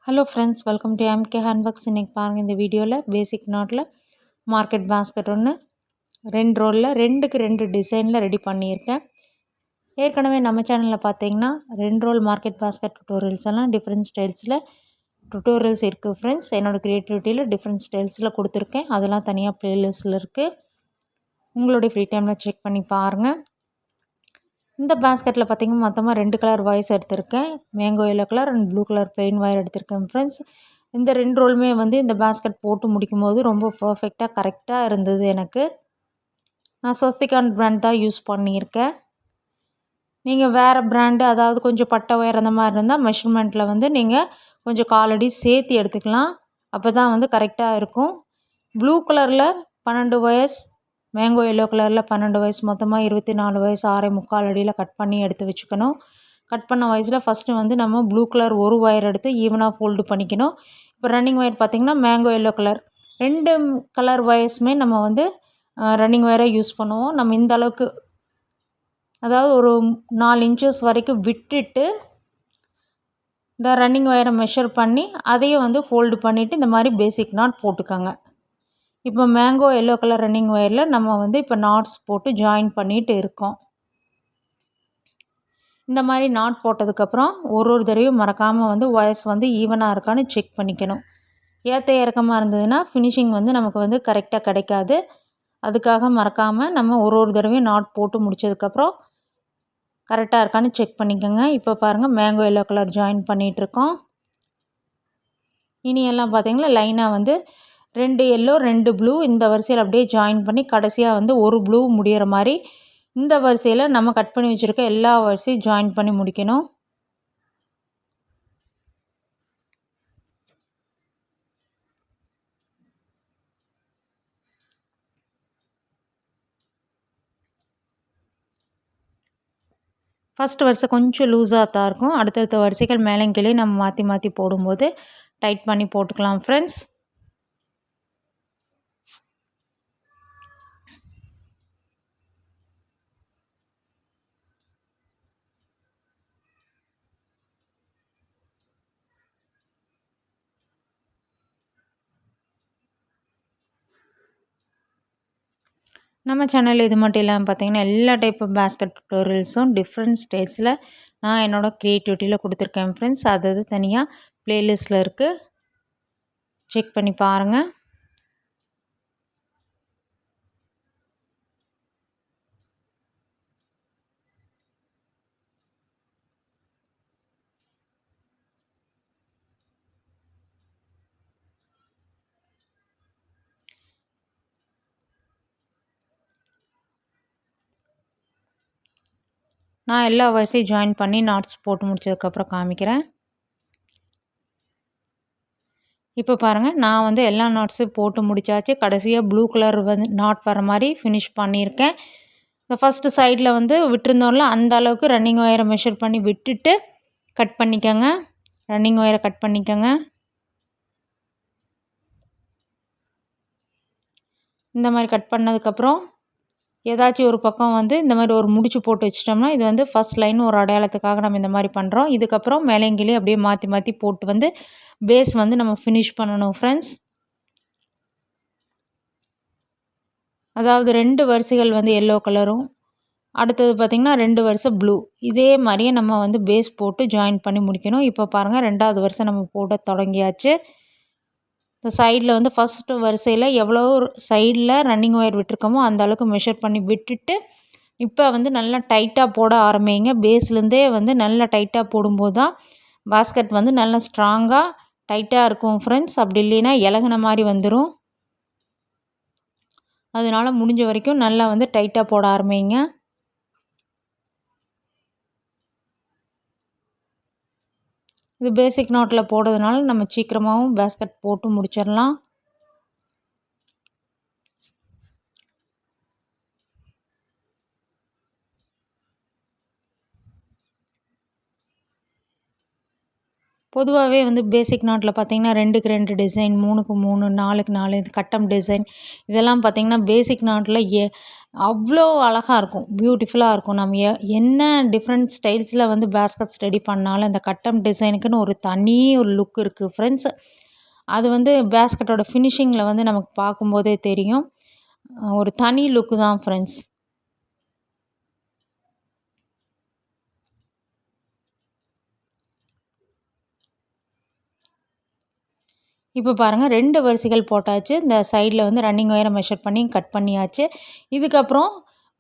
Hello friends, welcome to MK handworks. இன்றைக்கி பாருங்கள், இந்த வீடியோவில் பேசிக் நாட்டில் மார்க்கெட் பாஸ்கெட் ஒன்று 2 ரோலில் 2க்கு 2 டிசைனில் ரெடி பண்ணியிருக்கேன். ஏற்கனவே நம்ம சேனலில் பார்த்தீங்கன்னா 2 ரோல் மார்க்கெட் பாஸ்கெட் டுட்டோரியல்ஸ் எல்லாம் டிஃப்ரெண்ட் ஸ்டைல்ஸில் டுட்டோரியல்ஸ் இருக்குது ஃப்ரெண்ட்ஸ். என்னோடய க்ரியேட்டிவிட்டியில் டிஃப்ரெண்ட் ஸ்டைல்ஸில் கொடுத்துருக்கேன். அதெல்லாம் தனியாக ப்ளேலிஸ்ட்டில் இருக்குது. உங்களுடைய ஃப்ரீ டைமில் செக் பண்ணி பாருங்கள். இந்த பாஸ்கெட்டில் பார்த்திங்கன்னா மொத்தமாக 2 கலர் வயர்ஸ் எடுத்திருக்கேன். Mango yellow colour and blue colour plain wire எடுத்திருக்கேன் ஃப்ரெண்ட்ஸ். இந்த 2 ரோலுமே இந்த பாஸ்கெட் போட்டு முடிக்கும் போது ரொம்ப பர்ஃபெக்டாக கரெக்டாக இருந்தது. எனக்கு நான் ஸ்வஸ்திகான் பிராண்ட் தான் யூஸ் பண்ணியிருக்கேன். நீங்கள் வேறு பிராண்டு, அதாவது கொஞ்சம் பட்டை ஒயர் அந்த மாதிரி இருந்தால் மெஷர்மெண்ட்டில் நீங்கள் கொஞ்சம் காலடி சேர்த்து எடுத்துக்கலாம். அப்போ தான் கரெக்டாக இருக்கும். ப்ளூ கலரில் 12 வயர்ஸ், மேங்கோ எல்லோ கலரில் 12 வயசு, மொத்தமாக 24 வயசு 6.25 அடியில் கட் பண்ணி எடுத்து வச்சுக்கணும். கட் பண்ண வயசில் ஃபஸ்ட்டு நம்ம ப்ளூ கலர் ஒரு ஒயர் எடுத்து ஈவனாக ஃபோல்டு பண்ணிக்கணும். இப்போ ரன்னிங் ஒயர் பார்த்திங்கன்னா மேங்கோ எல்லோ கலர் 2 கலர் வயர்ஸுமே நம்ம ரன்னிங் ஒயராக யூஸ் பண்ணுவோம். நம்ம இந்த அளவுக்கு, அதாவது ஒரு 4 இன்ச்சஸ் வரைக்கும் விட்டுட்டு இந்த ரன்னிங் ஒயரை மெஷர் பண்ணி அதையும் ஃபோல்டு பண்ணிவிட்டு இந்த மாதிரி பேசிக் நாட் போட்டுக்கோங்க. இப்போ மேங்கோ எல்லோ கலர் ரன்னிங் ஒயரில் நம்ம இப்போ நாட்ஸ் போட்டு ஜாயின் பண்ணிட்டு இருக்கோம். இந்த மாதிரி நாட் போட்டதுக்கப்புறம் ஒரு தடவையும் மறக்காமல் ஒயர்ஸ் ஈவனாக இருக்கான்னு செக் பண்ணிக்கணும். ஏற்ற இறக்கமாக இருந்ததுன்னா ஃபினிஷிங் நமக்கு கரெக்டாக கிடைக்காது. அதுக்காக மறக்காமல் நம்ம ஒரு தடவையும் நாட் போட்டு முடித்ததுக்கப்புறம் கரெக்டாக இருக்கான்னு செக் பண்ணிக்கோங்க. இப்போ பாருங்கள், மேங்கோ எல்லோ கலர் ஜாயின் பண்ணிகிட்ருக்கோம். இனி எல்லாம் பார்த்திங்கன்னா லைனாக 2 எல்லோ 2 ப்ளூ இந்த வரிசையில் அப்படியே ஜாயின் பண்ணி கடைசியாக ஒரு ப்ளூ முடிகிற மாதிரி இந்த வரிசையில் நம்ம கட் பண்ணி வச்சுருக்க எல்லா வரிசையும் ஜாயின் பண்ணி முடிக்கணும். ஃபஸ்ட்டு வரிசை கொஞ்சம் லூஸாக தான் இருக்கும். அடுத்தடுத்த வரிசைகள் மேலே கீழே நம்ம மாற்றி மாற்றி போடும்போது டைட் பண்ணி போட்டுக்கலாம் ஃப்ரெண்ட்ஸ். நம்ம சேனலில் இது மட்டும் இல்லாமல் பார்த்திங்கன்னா எல்லா டைப் ஆஃப் பாஸ்கெட் டுட்டோரியல்ஸும் டிஃப்ரெண்ட் ஸ்டைல்ஸில் நான் என்னோடய க்ரியேட்டிவிட்டியில் கொடுத்துருக்கேன் ஃப்ரெண்ட்ஸ். அது தனியாக ப்ளேலிஸ்ட்டில் இருக்குது, செக் பண்ணி பாருங்கள். நான் எல்லா வயசையும் ஜாயின் பண்ணி நாட்ஸ் போட்டு முடிச்சதுக்கப்புறம் காமிக்கிறேன். இப்போ பாருங்கள், நான் எல்லா நாட்ஸும் போட்டு முடித்தாச்சு. கடைசியாக ப்ளூ கலர் நாட் வர மாதிரி ஃபினிஷ் பண்ணியிருக்கேன். இந்த ஃபஸ்ட்டு சைடில் விட்டுருந்தோம்ல, அந்த அளவுக்கு ரன்னிங் ஒயரை மெஷர் பண்ணி விட்டுட்டு கட் பண்ணிக்கோங்க. ரன்னிங் ஒயரை கட் பண்ணிக்கோங்க. இந்த மாதிரி கட் பண்ணதுக்கப்புறம் ஏதாச்சும் ஒரு பக்கம் இந்த மாதிரி ஒரு முடிச்சு போட்டு வச்சிட்டோம்னா இது ஃபஸ்ட் லைன் ஒரு அடையாளத்துக்காக நம்ம இந்த மாதிரி பண்ணுறோம். இதுக்கப்புறம் மேலேங்கிலே அப்படியே மாற்றி மாற்றி போட்டு பேஸ் நம்ம ஃபினிஷ் பண்ணணும் ஃப்ரெண்ட்ஸ். அதாவது 2 வரிசைகள் எல்லோ கலரும், அடுத்தது பார்த்திங்கன்னா 2 வரிசை ப்ளூ, இதே மாதிரியே நம்ம பேஸ் போட்டு ஜாயின் பண்ணி முடிக்கணும். இப்போ பாருங்கள், 2வது வரிசை நம்ம போட தொடங்கியாச்சு. இந்த சைடில் ஃபஸ்ட்டு வரிசையில் எவ்வளோ சைடில் ரன்னிங் ஒயர் விட்டுருக்கோமோ அந்த அளவுக்கு மெஷர் பண்ணி விட்டுட்டு இப்போ நல்லா டைட்டாக போட ஆரம்பிங்க. பேஸ்லேருந்தே நல்லா டைட்டாக போடும்போது தான் பாஸ்கெட் நல்லா ஸ்ட்ராங்காக டைட்டாக இருக்கும் ஃப்ரெண்ட்ஸ். அப்படி இல்லைன்னா இலகுன மாதிரி வந்துடும். அதனால் முடிஞ்ச வரைக்கும் நல்லா டைட்டாக போட ஆரம்பிங்க. இது பேசிக் நாட்டில் போடுறதுனால நம்ம சீக்கிரமாகவும் பாஸ்கெட் போட்டு முடிச்சிடலாம். பொதுவாகவே வந்து பேசிக் நாட்டில் பார்த்திங்கன்னா 2க்கு 2 டிசைன், 3க்கு 3, 4க்கு 4 இது கட்டம் டிசைன் இதெல்லாம் பார்த்திங்கன்னா பேசிக் நாட்டில் அவ்வளோ அழகாக இருக்கும், பியூட்டிஃபுல்லாக இருக்கும். நம்ம என்ன டிஃப்ரெண்ட் ஸ்டைல்ஸில் வந்து பேஸ்கெட்ஸ் ரெடி பண்ணாலும் இந்த கட்டம் டிசைனுக்குன்னு ஒரு தனி ஒரு லுக் இருக்குது ஃப்ரெண்ட்ஸ். அது வந்து பேஸ்கெட்டோட ஃபினிஷிங்கில் வந்து நமக்கு பார்க்கும்போதே தெரியும். ஒரு தனி லுக்கு தான் ஃப்ரெண்ட்ஸ். இப்போ பாருங்கள் 2 வரிசைகள் போட்டாச்சு. இந்த சைடில் வந்து ரன்னிங் ஒயரை மெஷர் பண்ணி கட் பண்ணியாச்சு. இதுக்கப்புறம்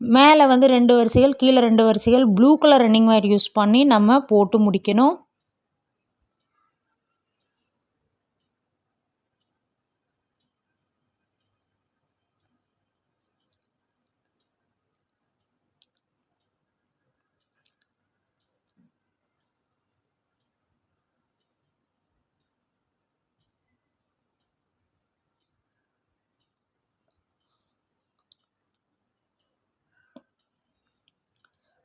மேலே வந்து 2 வரிசைகள், கீழே 2 வரிசைகள் blue colour running wire use பண்ணி நம்ம போட்டு முடிக்கணும்.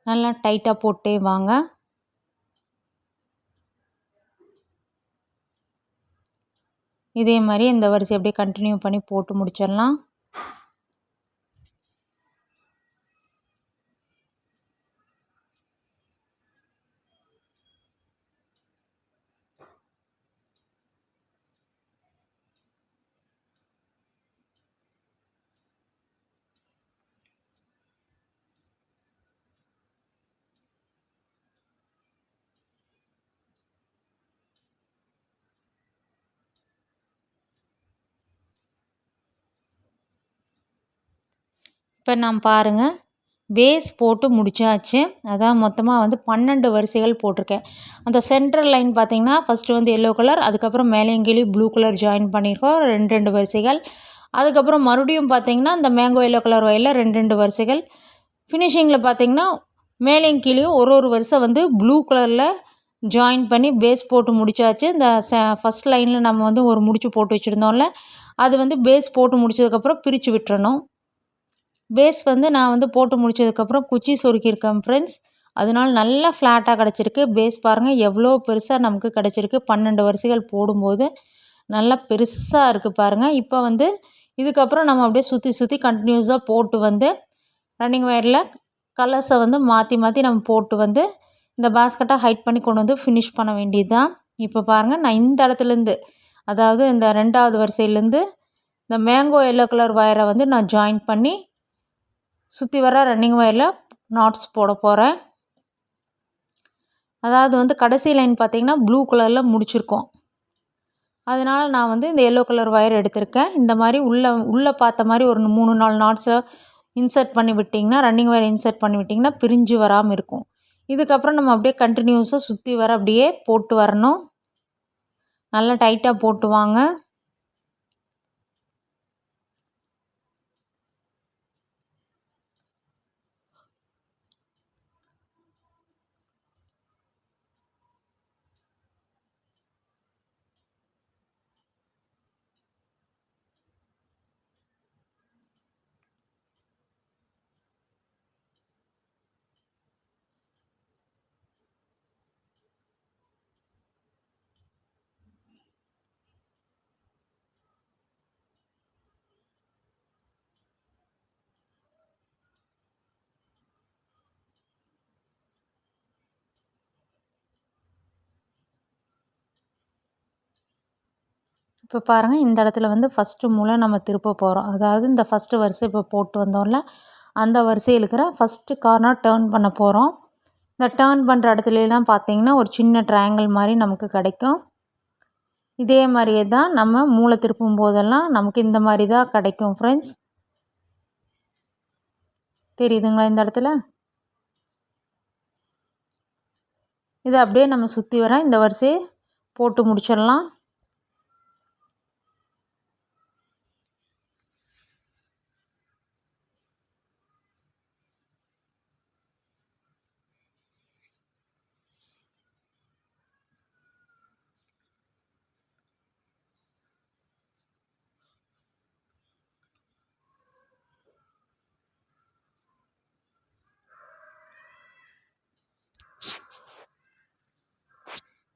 நல்லா டைட்டாக போட்டே வாங்க. இதே மாதிரி இந்த வரிசை அப்படியே கண்டினியூ பண்ணி போட்டு முடிச்சிடலாம். இப்போ நான் பாருங்கள் பேஸ் போட்டு முடிச்சாச்சு. அதான் மொத்தமாக வந்து 12 வரிசைகள் போட்டிருக்கேன். அந்த சென்ட்ரல் லைன் பார்த்திங்கன்னா ஃபஸ்ட்டு வந்து எல்லோ கலர், அதுக்கப்புறம் மேலேயும் கீழே ப்ளூ கலர் ஜாயின் பண்ணியிருக்கோம் 2 வரிசைகள். அதுக்கப்புறம் மறுபடியும் பார்த்திங்கன்னா இந்த மேங்கோ எல்லோ கலர் ஒயரில் 2 வரிசைகள். ஃபினிஷிங்கில் பார்த்திங்கன்னா மேலேயும் கீழேயும் ஒரு வரிசை வந்து ப்ளூ கலரில் ஜாயின் பண்ணி பேஸ் போட்டு முடிச்சாச்சு. இந்த ஃபஸ்ட் லைனில் நம்ம வந்து ஒரு முடிச்சு போட்டு வச்சுருந்தோம்ல, அது வந்து பேஸ் போட்டு முடிச்சதுக்கப்புறம் பிரித்து விட்டுறணும். பேஸ் வந்து நான் வந்து போட்டு முடித்ததுக்கப்புறம் குச்சி சொருக்கியிருக்கேன் ஃப்ரெண்ட்ஸ். அதனால நல்லா ஃப்ளாட்டாக கிடச்சிருக்கு. பேஸ் பாருங்கள் எவ்வளோ பெருசாக நமக்கு கிடச்சிருக்கு. 12 வரிசைகள் போடும்போது நல்லா பெருசாக இருக்குது பாருங்கள். இப்போ வந்து இதுக்கப்புறம் நம்ம அப்படியே சுற்றி சுற்றி கண்டினியூஸாக போட்டு வந்து ரன்னிங் ஒயரில் கலர்ஸை வந்து மாற்றி மாற்றி நம்ம போட்டு வந்து இந்த பேஸ்கெட்டை ஹைட் பண்ணி கொண்டு வந்து ஃபினிஷ் பண்ண வேண்டியது தான். இப்போ பாருங்கள் நான் இந்த இடத்துலேருந்து, அதாவது இந்த 2வது வரிசையிலேருந்து இந்த மேங்கோ எல்லோ கலர் ஒயரை வந்து நான் ஜாயின் பண்ணி சுற்றி வர ரன்னிங் ஒயரில் நாட்ஸ் போட போகிறேன். அதாவது வந்து கடைசி லைன் பார்த்திங்கன்னா ப்ளூ கலரில் முடிச்சிருக்கோம். அதனால் நான் வந்து இந்த எல்லோ கலர் ஒயர் எடுத்திருக்கேன். இந்த மாதிரி உள்ளே பார்த்த மாதிரி ஒரு 3-4 நாட்ஸை இன்சர்ட் பண்ணி விட்டிங்கன்னா, ரன்னிங் ஒயர் இன்சர்ட் பண்ணி விட்டிங்கன்னா பிரிஞ்சு வராமல் இருக்கும். இதுக்கப்புறம் நம்ம அப்படியே கண்டினியூஸாக சுற்றி வர அப்படியே போட்டு வரணும். நல்லா டைட்டாக போட்டு வாங்க. இப்போ பாருங்கள் இந்த இடத்துல வந்து ஃபஸ்ட்டு மூலை நம்ம திருப்ப போகிறோம். அதாவது இந்த ஃபஸ்ட்டு வரிசை இப்போ போட்டு வந்தோம்ல, அந்த வரிசையில் இருக்கிற ஃபஸ்ட்டு கார்னர் டேர்ன் பண்ண போகிறோம். இந்த டேர்ன் பண்ணுற இடத்துலலாம் பார்த்திங்கன்னா ஒரு சின்ன ட்ரையாங்கிள் மாதிரி நமக்கு கிடைக்கும். இதே மாதிரியே தான் நம்ம மூலை திருப்பும் போதெல்லாம் நமக்கு இந்த மாதிரி தான் கிடைக்கும் ஃப்ரெண்ட்ஸ். தெரியுதுங்களா இந்த இடத்துல? இதை அப்படியே நம்ம சுற்றி வர இந்த வரிசையை போட்டு முடிச்சிடலாம்.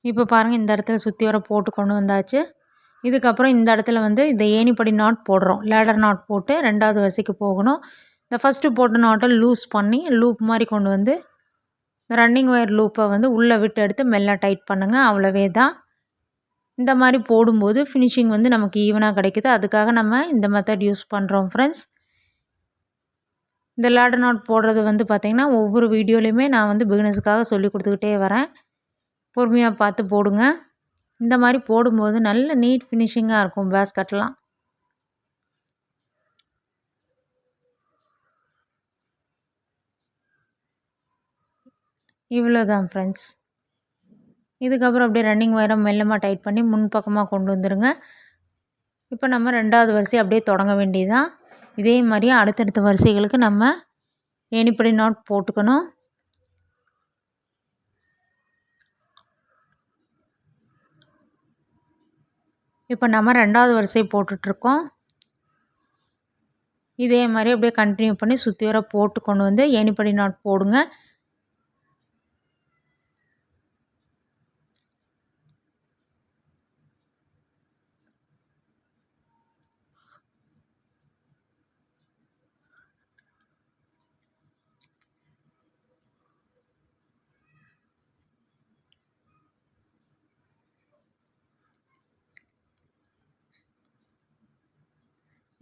இப்போ பாருங்கள் இந்த இடத்துல சுற்றி வர போட்டு கொண்டு வந்தாச்சு. இதுக்கப்புறம் இந்த இடத்துல வந்து இந்த ஏணிப்படி நாட் போடுறோம். லேடர் நாட் போட்டு 2வது வரிசைக்கு போகணும். இந்த ஃபஸ்ட்டு போட்ட நாட்டை லூஸ் பண்ணி லூப் மாதிரி கொண்டு வந்து இந்த ரன்னிங் ஒயர் லூப்பை வந்து உள்ளே விட்டு எடுத்து மெல்ல டைட் பண்ணுங்கள். அவ்வளவே தான். இந்த மாதிரி போடும்போது ஃபினிஷிங் வந்து நமக்கு ஈவனாக கிடைக்குது. அதுக்காக நம்ம இந்த மெத்தட் யூஸ் பண்ணுறோம் ஃப்ரெண்ட்ஸ். இந்த லேடர் நாட் போடுறது வந்து பார்த்திங்கன்னா ஒவ்வொரு வீடியோலையுமே நான் வந்து பிகினர்ஸுக்காக சொல்லி கொடுத்துக்கிட்டே வரேன். பொறுமையாக பார்த்து போடுங்க. இந்த மாதிரி போடும்போது நல்ல நீட் ஃபினிஷிங்காக இருக்கும் பேஸ்கட்லாம். இவ்வளோதான் ஃப்ரெண்ட்ஸ். இதுக்கப்புறம் அப்படியே ரன்னிங் ஒயரை மெல்லமாக டைட் பண்ணி முன்பக்கமாக கொண்டு வந்துடுங்க. இப்போ நம்ம 2வது வரிசை அப்படியே தொடங்க வேண்டியதுதான். இதே மாதிரி அடுத்தடுத்த வரிசைகளுக்கு நம்ம ஏணிப்படி நாட் போட்டுக்கணும். இப்போ நம்ம 2வது வரிசை போட்டுட்ருக்கோம். இதே மாதிரி அப்படியே கண்டினியூ பண்ணி சுற்றி வர போட்டு கொண்டு வந்து ஏணிப்படி நாட் போடுங்க.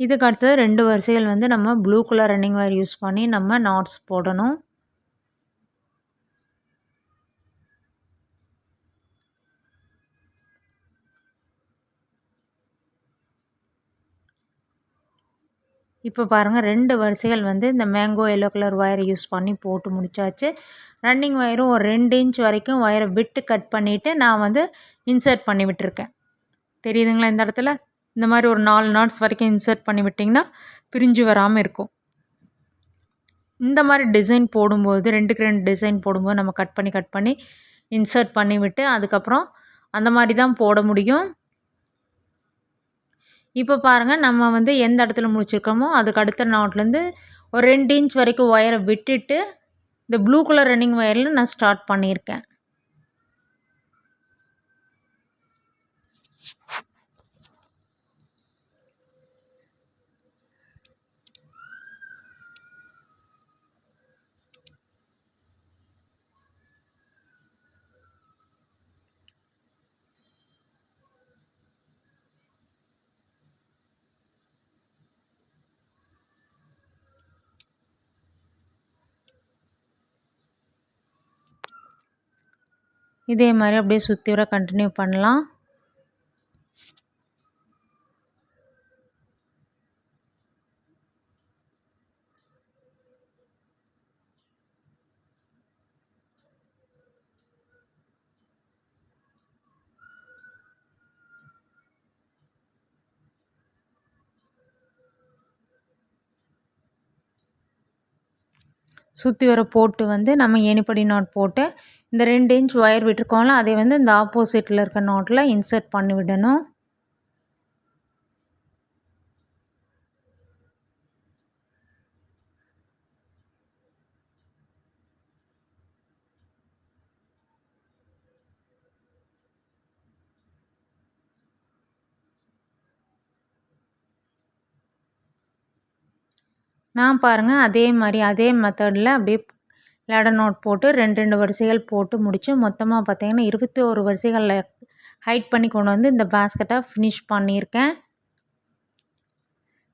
இதுக்கு அடுத்தது 2 வரிசைகள் வந்து நம்ம blue colour running wire use பண்ணி நம்ம நாட்ஸ் போடணும். இப்போ பாருங்கள் 2 வரிசைகள் வந்து இந்த மேங்கோ எல்லோ கலர் ஒயரை யூஸ் பண்ணி போட்டு முடிச்சாச்சு. ரன்னிங் ஒயரும் ஒரு 2 இன்ச் வரைக்கும் ஒயரை விட்டு கட் பண்ணிவிட்டு நான் வந்து இன்சர்ட் பண்ணி விட்டுருக்கேன். தெரியுதுங்களா? இந்த இடத்துல இந்த மாதிரி ஒரு 4 நாட்ஸ் வரைக்கும் இன்சர்ட் பண்ணி விட்டிங்கன்னா பிரிஞ்சு வராமல் இருக்கும். இந்த மாதிரி டிசைன் போடும்போது 2க்கு 2 டிசைன் போடும்போது நம்ம கட் பண்ணி இன்சர்ட் பண்ணி விட்டு அதுக்கப்புறம் அந்த மாதிரி தான் போட முடியும். இப்போ பாருங்கள் நம்ம வந்து எந்த இடத்துல முடிச்சிருக்கோமோ அதுக்கு அடுத்த நாட்லேருந்து ஒரு 2 இன்ச் வரைக்கும் ஒயரை விட்டுட்டு இந்த ப்ளூ கலர் ரன்னிங் ஒயரில் நான் ஸ்டார்ட் பண்ணியிருக்கேன். இதே மாதிரி அப்படியே சுற்றி வர கண்டினியூ பண்ணலாம். சுற்றி வர போட்டு வந்து நம்ம ஏணிப்படி நாட் போட்டு இந்த 2 இன்ச் ஒயர் விட்டுருக்கோம்ல அதை வந்து இந்த ஆப்போசிட்டில் இருக்க நாட்டில் இன்சர்ட் பண்ணி விடணும். நான் பாருங்கள் அதே மாதிரி அதே மெத்தடில் அப்படியே லேடர் நாட் போட்டு 2 வரிசைகள் போட்டு முடித்து மொத்தமாக பார்த்திங்கன்னா 21 வரிசைகளில் ஹைட் பண்ணி கொண்டு வந்து இந்த பேஸ்கெட்டை ஃபினிஷ் பண்ணியிருக்கேன்.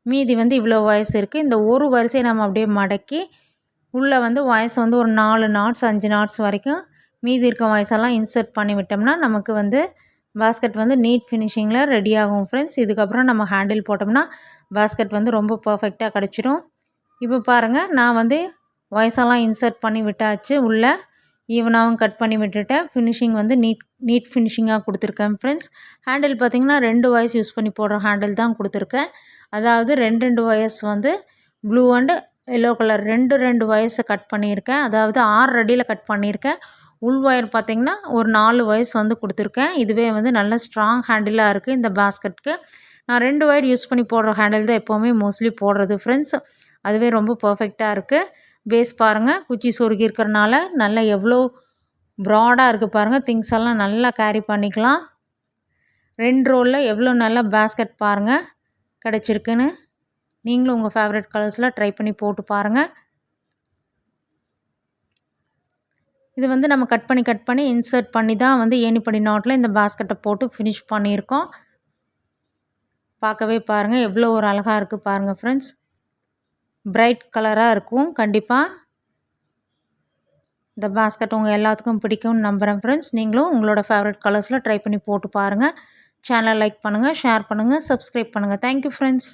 மீதி வந்து இவ்வளோ வயசு இருக்குது. இந்த ஒரு வரிசையை நம்ம அப்படியே மடக்கி உள்ளே வந்து வயசு வந்து ஒரு 4 நாட்ஸ் 5 நாட்ஸ் வரைக்கும் மீதி இருக்க வயசெல்லாம் இன்சர்ட் பண்ணி விட்டோம்னா நமக்கு வந்து பேஸ்கெட் வந்து நீட் ஃபினிஷிங்கில் ரெடி ஆகும் ஃப்ரெண்ட்ஸ். இதுக்கப்புறம் நம்ம ஹேண்டில் போட்டோம்னா பேஸ்கெட் வந்து ரொம்ப பர்ஃபெக்டாக கிடச்சிடும். இப்போ பாருங்கள் நான் வந்து வயசெல்லாம் இன்சர்ட் பண்ணி விட்டாச்சு. உள்ளே ஈவனாகவும் கட் பண்ணி விட்டுட்டேன். ஃபினிஷிங் வந்து நீட் ஃபினிஷிங்காக கொடுத்துருக்கேன் ஃப்ரெண்ட்ஸ். ஹேண்டில் பார்த்திங்கன்னா 2 வயசு யூஸ் பண்ணி போடுற ஹேண்டில் தான் கொடுத்துருக்கேன். அதாவது 2 வயசு வந்து ப்ளூ அண்டு எல்லோ கலர் 2 வயசை கட் பண்ணியிருக்கேன். அதாவது 6 அடியில் கட் பண்ணியிருக்கேன். உள் ஒயர் பார்த்திங்கன்னா ஒரு 4 வயசு வந்து கொடுத்துருக்கேன். இதுவே வந்து நல்ல ஸ்ட்ராங் ஹேண்டிலாக இருக்குது இந்த பேஸ்கெட்டுக்கு. நான் 2 ஒயர் யூஸ் பண்ணி போடுற ஹேண்டில் தான் எப்போவுமே மோஸ்ட்லி போடுறது ஃப்ரெண்ட்ஸ். அதுவே ரொம்ப பர்ஃபெக்டாக இருக்குது. பேஸ் பாருங்கள் குச்சி சொருகி இருக்கிறனால நல்லா எவ்வளோ ப்ராடாக இருக்குது பாருங்கள். திங்ஸ் எல்லாம் நல்லா கேரி பண்ணிக்கலாம். 2 ரோலில் எவ்வளோ நல்லா பேஸ்கெட் பாருங்கள் கிடச்சிருக்குன்னு. நீங்களும் உங்கள் ஃபேவரட் கலர்ஸில் ட்ரை பண்ணி போட்டு பாருங்கள். இது வந்து நம்ம கட் பண்ணி இன்சர்ட் பண்ணி தான் வந்து ஏணிப்படி நாட்டில் இந்த பேஸ்கெட்டை போட்டு ஃபினிஷ் பண்ணியிருக்கோம். பார்க்கவே பாருங்கள் எவ்வளோ ஒரு அழகாக இருக்குது பாருங்கள் ஃப்ரெண்ட்ஸ். பிரைட் கலராக இருக்கும். கண்டிப்பாக இந்த பேஸ்கெட் உங்கள் எல்லாத்துக்கும் பிடிக்கும்னு நம்புகிறேன் ஃப்ரெண்ட்ஸ். நீங்களும் உங்களோட ஃபேவரட் கலர்ஸில் ட்ரை பண்ணி போட்டு பாருங்கள். சேனலை லைக் பண்ணுங்கள், ஷேர் பண்ணுங்கள், சப்ஸ்கிரைப் பண்ணுங்கள். Thank you friends.